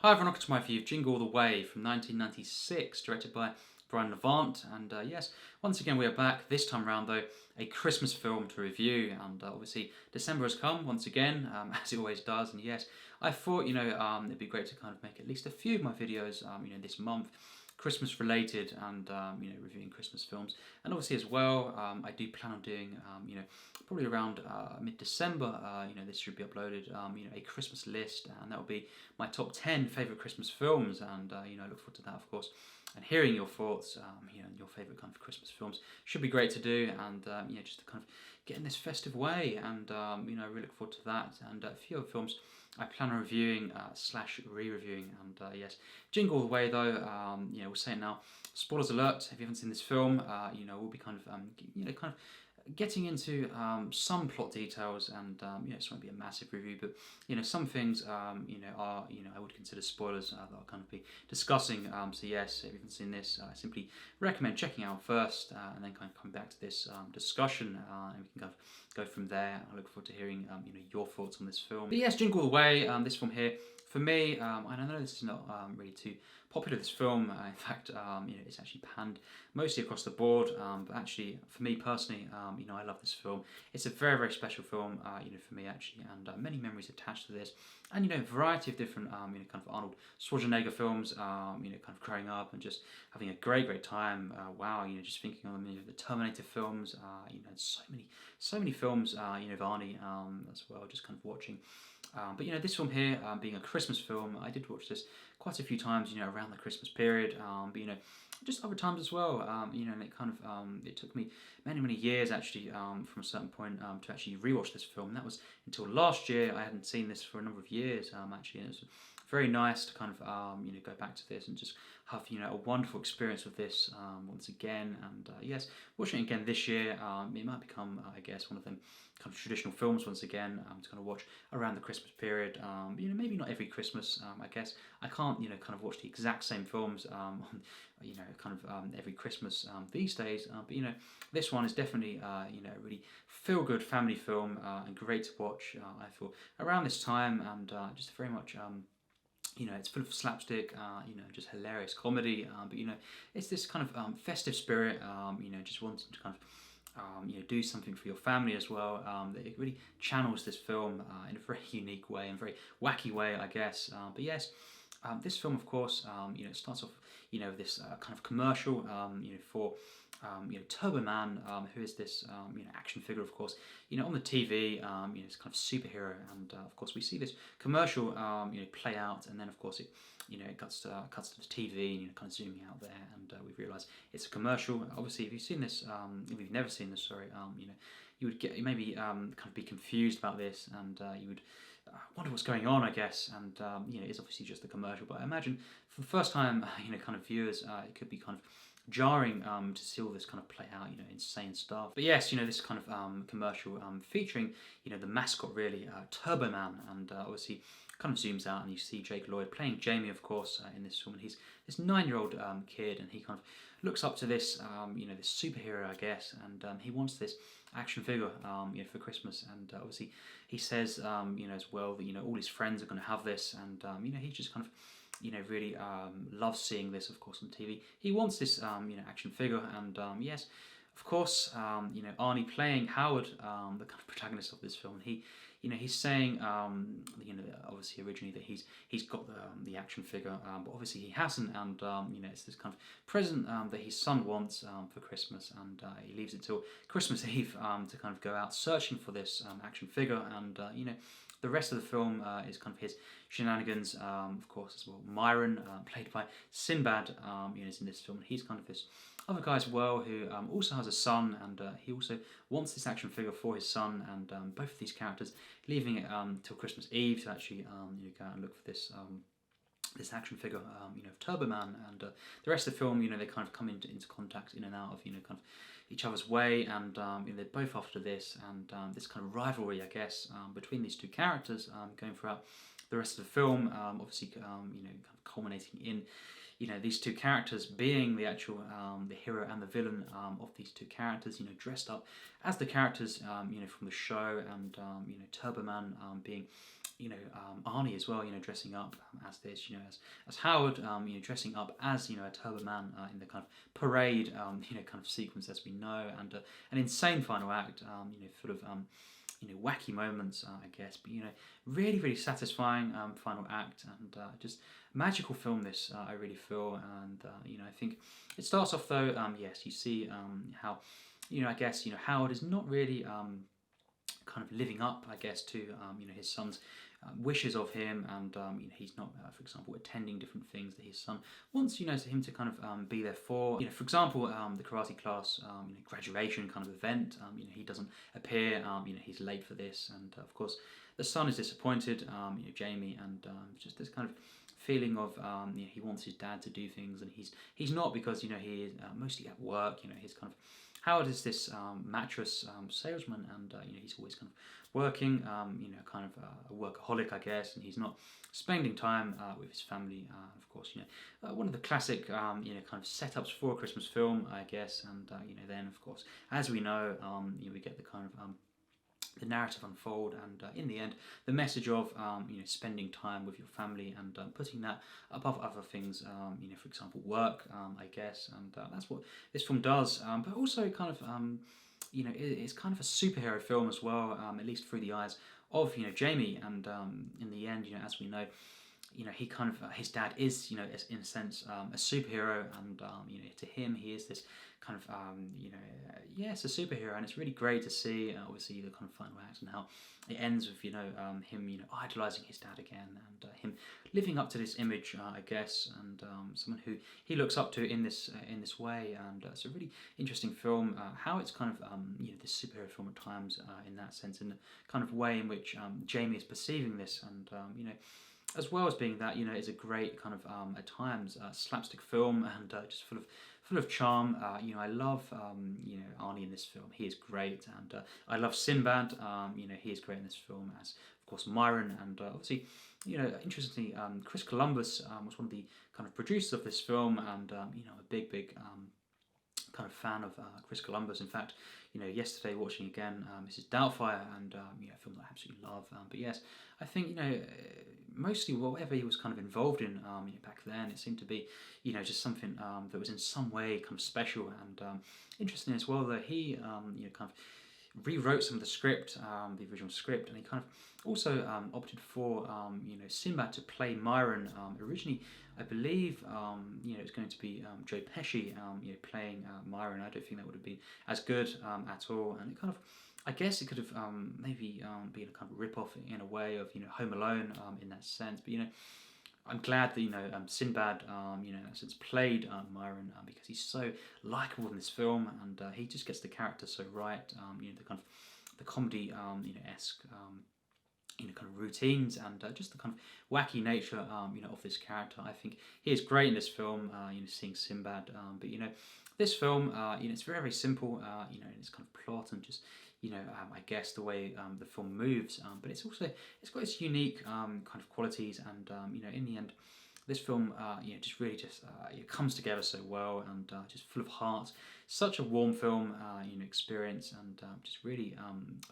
Hi everyone, welcome to my review of Jingle All The Way from 1996, directed by Levant. And yes, once again we are back, this time around though, a Christmas film to review. And obviously December has come once again, as it always does. And yes, I thought, it'd be great to kind of make at least a few of my videos, this month, Christmas related, and reviewing Christmas films. And obviously as well, I do plan on doing probably around mid-December, this should be uploaded, a Christmas list, and that will be my top 10 favourite Christmas films. And I look forward to that, of course, and hearing your thoughts, and your favourite kind of Christmas films should be great to do. And just to kind of get in this festive way, and I really look forward to that, and a few other films I plan on reviewing slash re-reviewing. And yes, Jingle All The Way though, we'll say it now, spoilers alert if you haven't seen this film. We'll be kind of getting into some plot details, and this won't be a massive review, but some things are I would consider spoilers that I'll kind of be discussing. So yes, if you haven't seen this, I simply recommend checking out first, and then kind of come back to this discussion, and we can kind of go from there. I look forward to hearing your thoughts on this film. But yes, Jingle All The Way, this film here, for me, and I know this is not really too popular, this film. In fact, it's actually panned mostly across the board. But actually, for me personally, I love this film. It's a very, very special film, for me actually, and many memories attached to this. And a variety of different, kind of Arnold Schwarzenegger films. Kind of growing up and just having a great, great time. Wow, just thinking on the Terminator films. So many films. Of Arnie, as well. Just kind of watching. But this film here, being a Christmas film, I did watch this quite a few times, around the Christmas period. But just other times as well. And it kind of it took me many, many years actually, from a certain point, to actually rewatch this film. And that was until last year. I hadn't seen this for a number of years, actually, and it was very nice to kind of go back to this and just have a wonderful experience with this once again. And yes, watching it again this year, it might become I guess one of them kind of traditional films once again, to kind of watch around the Christmas period. Maybe not every Christmas. I guess I can't kind of watch the exact same films kind of every Christmas these days. But this one is definitely a really feel good family film, and great to watch. I feel around this time, and just very much. It's full of slapstick, just hilarious comedy, but it's this kind of festive spirit, just wanting to kind of do something for your family as well. That it really channels this film in a very unique way and very wacky way, I guess. But yes, this film, of course, it starts off, with this kind of commercial, for Turbo Man, who is this action figure, of course, on the TV, it's kind of superhero, and of course we see this commercial play out, and then of course it cuts to the TV, and kind of zooming out there, and we realise it's a commercial. Obviously, if you've seen this, if you've never seen this, sorry, you would get maybe kind of be confused about this, and you would wonder what's going on, I guess. And it's obviously just a commercial, but I imagine for the first time, kind of viewers, it could be kind of jarring to see all this kind of play out, insane stuff. But yes, this kind of commercial featuring, the mascot really, Turbo Man, and obviously kind of zooms out and you see Jake Lloyd playing Jamie, of course, in this film, and he's this 9-year-old kid, and he kind of looks up to this, this superhero, I guess, and he wants this action figure, for Christmas, and obviously he says, as well that all his friends are going to have this, and he just kind of really loves seeing this, of course, on TV. He wants this, action figure, and yes, of course, Arnie playing Howard, the kind of protagonist of this film. He's saying, obviously originally that he's got the action figure, but obviously he hasn't, and it's this kind of present that his son wants for Christmas, and he leaves it till Christmas Eve to kind of go out searching for this action figure, and the rest of the film is kind of his shenanigans, of course, as well. Myron, played by Sinbad, is in this film. He's kind of this other guy as well who also has a son, and he also wants this action figure for his son, and both of these characters leaving it till Christmas Eve to actually go out and look for this this action figure, of Turbo Man, and the rest of the film, they kind of come into contact in and out of, kind of each other's way, and they're both after this, and this kind of rivalry, I guess, between these two characters going throughout the rest of the film, obviously, kind of culminating in, these two characters being the actual the hero and the villain of these two characters, dressed up as the characters, from the show, and Turbo Man being Arnie as well, dressing up as this, as Howard, dressing up as, a Turbo Man in the kind of parade, kind of sequence as we know, and an insane final act, full of, wacky moments, I guess, but, really, really satisfying final act, and just magical film this, I really feel, and, I think it starts off though, yes, you see how, I guess, Howard is not really kind of living up, I guess, to his son's wishes of him, and he's not, for example, attending different things that his son wants, him to kind of be there for. For example, the karate class, graduation kind of event. He doesn't appear. He's late for this, and of course, the son is disappointed. Jamie, and just this kind of feeling of he wants his dad to do things, and he's not, because he is mostly at work. He's kind of Howard is this mattress salesman, and he's always kind of working, kind of a workaholic, I guess, and he's not spending time with his family. Of course, one of the classic, kind of setups for a Christmas film, I guess, and then of course, as we know, we get the kind of the narrative unfold, and in the end, the message of spending time with your family, and putting that above other things. For example, work, I guess, and that's what this film does. But also, kind of, it's kind of a superhero film as well, at least through the eyes of Jamie, and in the end, as we know, he kind of his dad is in a sense a superhero, and to him he is this kind of yes, a superhero, and it's really great to see obviously the kind of final act and how it ends with him idolizing his dad again, and him living up to this image, I guess, and someone who he looks up to in this way, and it's a really interesting film, how it's kind of this superhero film at times, in that sense, in the kind of way in which Jamie is perceiving this, and as well as being that, it's a great kind of at times slapstick film, and just full of charm. I love Arnie in this film. He is great, and I love Sinbad. He is great in this film, as of course Myron, and obviously interestingly, Chris Columbus was one of the kind of producers of this film, and a big kind of fan of Chris Columbus. In fact, yesterday watching again Mrs. Doubtfire, and a film that I absolutely love. But yes, I think mostly whatever he was kind of involved in back then, it seemed to be just something that was in some way kind of special, and interesting as well that he kind of rewrote some of the script, the original script, and he kind of also opted for Sinbad to play Myron. Originally, I believe it was going to be Joe Pesci playing Myron. I don't think that would have been as good at all, and it kind of, I guess it could have maybe been a kind of rip-off in a way of Home Alone in that sense. But I'm glad that Sinbad in that sense played Myron, because he's so likable in this film, and he just gets the character so right. The kind of the comedy esque kind of routines, and just the kind of wacky nature of this character. I think he is great in this film. Seeing Sinbad, but this film it's very, very simple. In its kind of plot, and just I guess the way the film moves, but it's got its unique kind of qualities, and in the end, this film just really just it comes together so well, and just full of heart. Such a warm film experience, and just really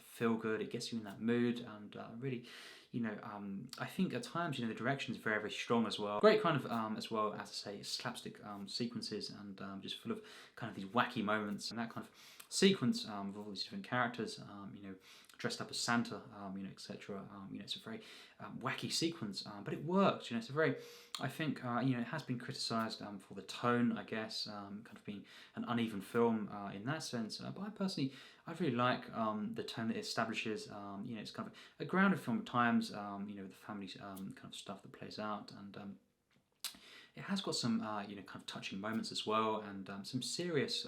feel good. It gets you in that mood, and really I think at times the direction is very, very strong as well. Great kind of as well, as I say, slapstick sequences, and just full of kind of these wacky moments, and that kind of sequence with all these different characters, dressed up as Santa, etc. It's a very wacky sequence, but it works. It's a very, I think, it has been criticised for the tone, I guess, kind of being an uneven film in that sense. But I really like the tone that it establishes. It's kind of a grounded film at times. With the family kind of stuff that plays out, and it has got some kind of touching moments as well, and some serious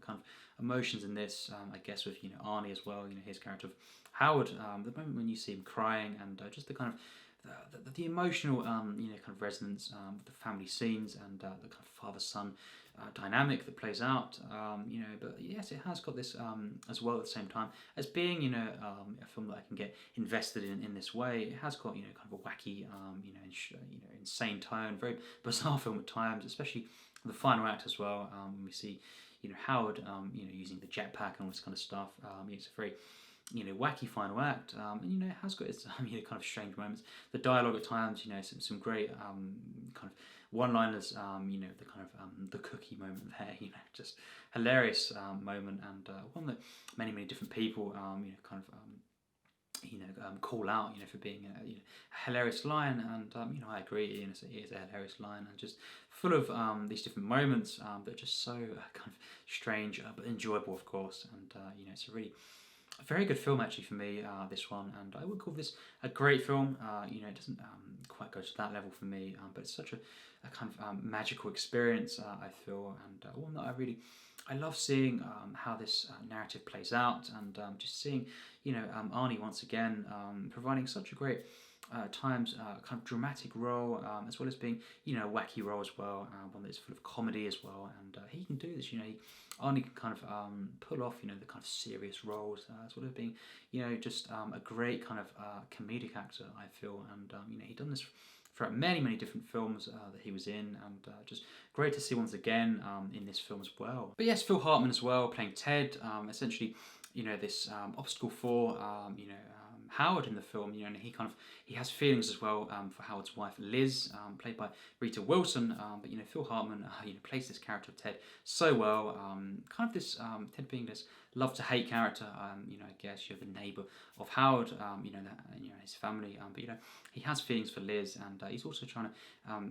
kind of emotions in this. I guess with Arnie as well. His character of Howard. The moment when you see him crying, and just the kind of the emotional kind of resonance with the family scenes, and the kind of father-son dynamic that plays out. But yes, it has got this as well at the same time as being a film that I can get invested in this way. It has got kind of a wacky insane tone, very bizarre film at times, especially the final act as well. When we see Howard using the jetpack and all this kind of stuff. It's a very wacky final act, and it has got its kind of strange moments. The dialogue at times, some great kind of one-liners. The kind of the cookie moment there, just hilarious moment, and one that many different people, kind of. Call out, for being a hilarious line, and I agree, it is a hilarious line, and just full of these different moments that are just so kind of strange but enjoyable, of course, and it's a very good film actually for me, this one, and I would call this a great film. It doesn't quite go to that level for me, but it's such a kind of magical experience, I feel, and one that I love seeing how this narrative plays out, and just seeing, Arnie once again providing such a great times kind of dramatic role, as well as being, a wacky role as well, one that's full of comedy as well, and he can do this. Arnie can kind of pull off, the kind of serious roles, as well as being, just a great kind of comedic actor, I feel, and he done this throughout many different films that he was in, and just great to see once again in this film as well. But yes, Phil Hartman as well, playing Ted, essentially, this obstacle for, Howard in the film, and he has feelings as well for Howard's wife Liz, played by Rita Wilson, but Phil Hartman plays this character of Ted so well, kind of this Ted being this love to hate character, I guess you're the neighbour of Howard, his family, but he has feelings for Liz, and he's also trying to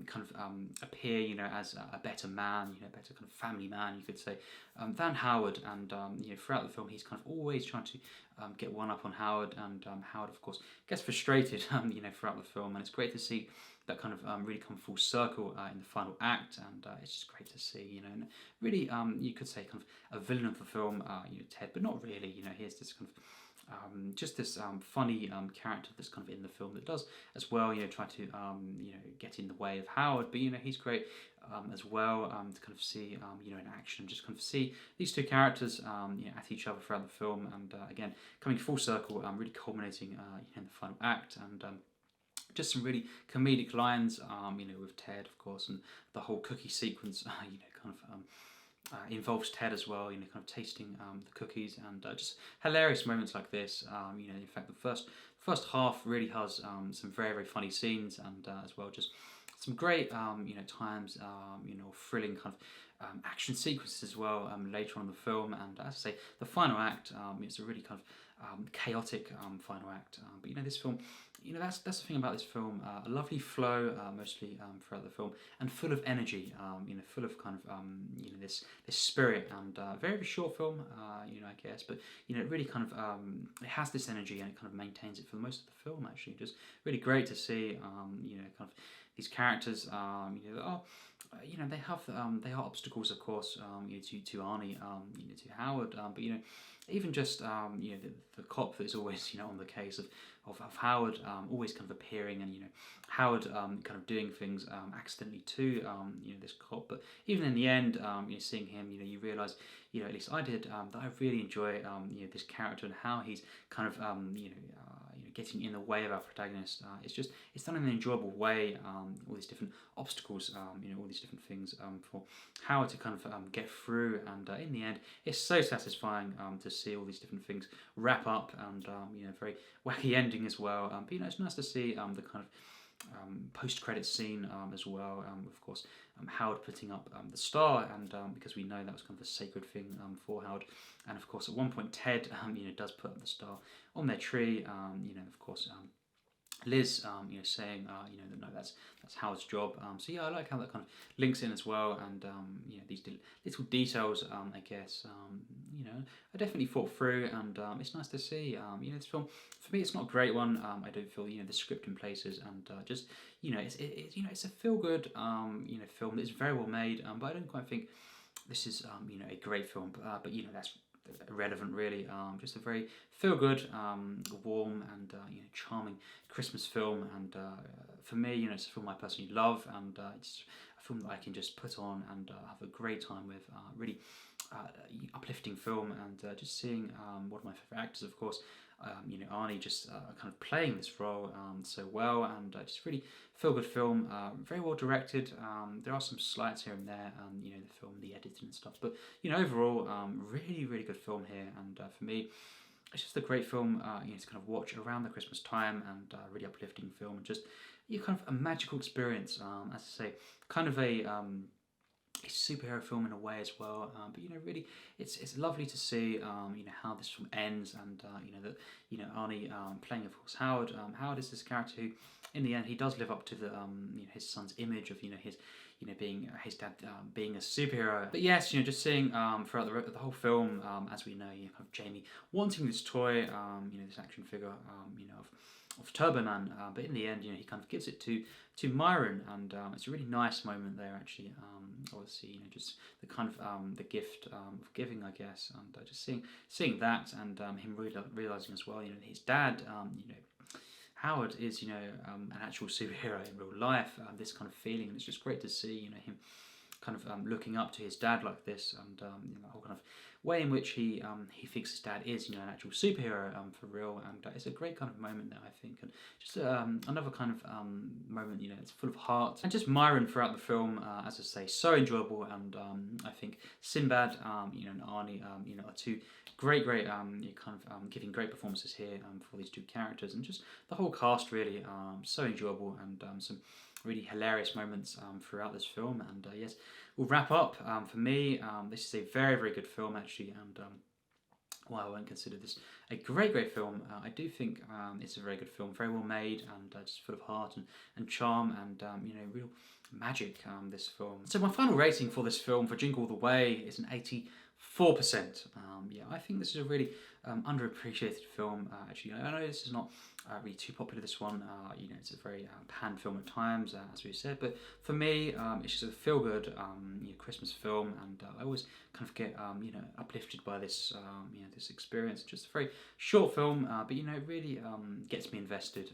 kind of appear as a better man, better kind of family man, you could say, than Howard, and throughout the film he's kind of always trying to get one up on Howard, and Howard of course gets frustrated throughout the film, and it's great to see that kind of really come full circle in the final act, and it's just great to see, and really you could say kind of a villain of the film, Ted, but not really, here's this kind of just this funny character that's kind of in the film that does as well, try to get in the way of Howard, but he's great as well to kind of see in action, just kind of see these two characters at each other throughout the film, and again coming full circle, really culminating in the final act, and just some really comedic lines, with Ted, of course, and the whole cookie sequence, kind of involves Ted as well, kind of tasting the cookies, and just hilarious moments like this. In fact, the first half really has some very funny scenes, and as well just some great times, thrilling kind of action sequences as well later on in the film, and as I say, the final act, it's a really kind of chaotic final act, but this film, that's the thing about this film, a lovely flow mostly throughout the film, and full of energy, full of kind of this spirit, and very short film, I guess, but it really kind of it has this energy, and it kind of maintains it for most of the film actually. Just really great to see kind of these characters, that are they are obstacles, of course, to Arnie, to Howard, but even just the cop that is always on the case of Howard, always kind of appearing, and Howard kind of doing things accidentally to this cop, but even in the end, seeing him, you realise, at least I did, that I really enjoy this character and how he's kind of getting in the way of our protagonist. It's done in an enjoyable way, all these different obstacles, all these different things for Howard to kind of get through, and in the end it's so satisfying to see all these different things wrap up, and very wacky ending as well, but it's nice to see the kind of post-credit scene as well, of course, Howard putting up the star, and because we know that was kind of a sacred thing for Howard, and of course at one point Ted does put up the star on their tree, of course Liz saying that no, that's Howard's job, so yeah, I like how that kind of links in as well, and these little details, I guess, I definitely thought through, and it's nice to see, this film, for me it's not a great one, I don't feel the script in places, and just it's a feel good film that's very well made, but I don't quite think this is a great film, but that's irrelevant really, just a very feel good, warm, and charming Christmas film, and for me it's a film I personally love, and it's a film that I can just put on and have a great time with, really uplifting film, and just seeing one of my favourite actors, of course, Arnie, just kind of playing this role so well, and just really feel good film, very well directed, there are some slights here and there, the film, the editing and stuff, but overall really good film here, and for me it's just a great film, to kind of watch around the Christmas time, and really uplifting film, and just kind of a magical experience. As I say, kind of a superhero film in a way as well. But really, it's lovely to see how this film ends, and that Arnie playing, of course, Howard. Howard is this character who, in the end, he does live up to the his son's image of his being his dad being a superhero. But yes, just seeing throughout the whole film, as we know, kind of Jamie wanting this toy, this action figure, of Turbo Man, but in the end, he kind of gives it to Myron, and it's a really nice moment there, actually. Obviously, just the kind of the gift of giving, I guess, and just seeing that, and him realizing as well, his dad, Howard is, an actual superhero in real life. This kind of feeling, and it's just great to see, him kind of looking up to his dad like this, and the whole kind of way in which he thinks his dad is, an actual superhero for real, and it's a great kind of moment there, I think, and just another kind of moment, it's full of heart, and just Myron throughout the film, as I say, so enjoyable, and I think Sinbad, and Arnie, are two great, kind of giving great performances here for these two characters, and just the whole cast really so enjoyable, and some really hilarious moments throughout this film. And yes, we'll wrap up. For me, this is a very, very good film, actually, and while I won't consider this a great film, I do think it's a very good film, very well made, and just full of heart and charm, and real magic, this film. So my final rating for this film, for Jingle All The Way, is an 84%. I think this is a really underappreciated film, actually. I know this is not really too popular, this one. It's a very panned film at times, as we said, but for me, it's just a feel-good Christmas film, and I always kind of get uplifted by this this experience. Just a very short film, but it really gets me invested.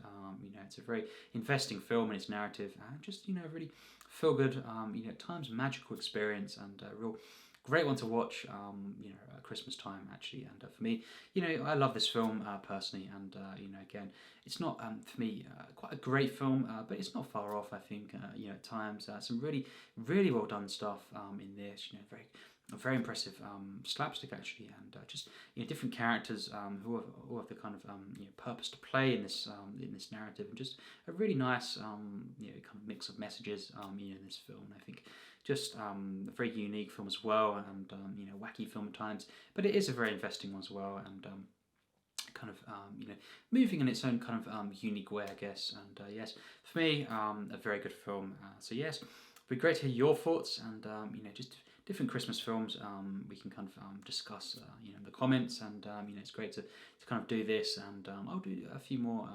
It's a very investing film in its narrative, and just really feel-good, at times magical experience, and a real great one to watch, at Christmas time, actually. And for me, I love this film personally, and again, it's not for me quite a great film, but it's not far off. I think at times some really well done stuff in this. Very impressive slapstick, actually, and just different characters who have the kind of purpose to play in this narrative, and just a really nice kind of mix of messages in this film. I think just a very unique film as well, and wacky film at times, but it is a very investing one as well, and kind of moving in its own kind of unique way, I guess. And yes, for me, a very good film. So yes, it'd be great to hear your thoughts, and just different Christmas films we can kind of discuss in the comments, and it's great to kind of do this, and I'll do a few more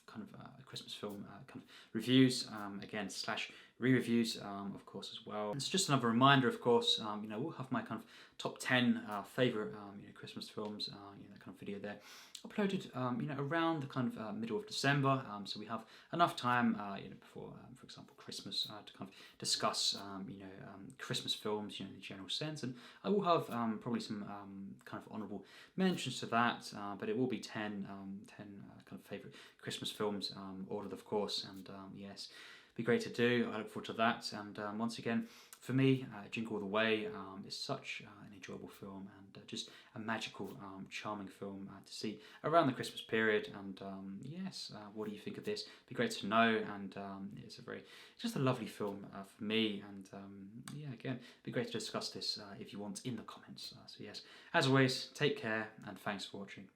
kind of Christmas film kind of reviews again / re-reviews of course as well. It's just another reminder, of course, we'll have my kind of top 10 favourite Christmas films, that kind of video there, uploaded around the kind of middle of December, so we have enough time before for example Christmas to kind of discuss Christmas films in the general sense, and I will have probably some kind of honourable mentions to that, but it will be 10 kind of favourite Christmas films ordered, of course, and yes, be great to do. I look forward to that, and once again, for me, Jingle All The Way is such an enjoyable film, and just a magical, charming film to see around the Christmas period. And yes, what do you think of this? Be great to know, and it's just a lovely film for me. And yeah, again, be great to discuss this if you want in the comments. So yes, as always, take care, and thanks for watching.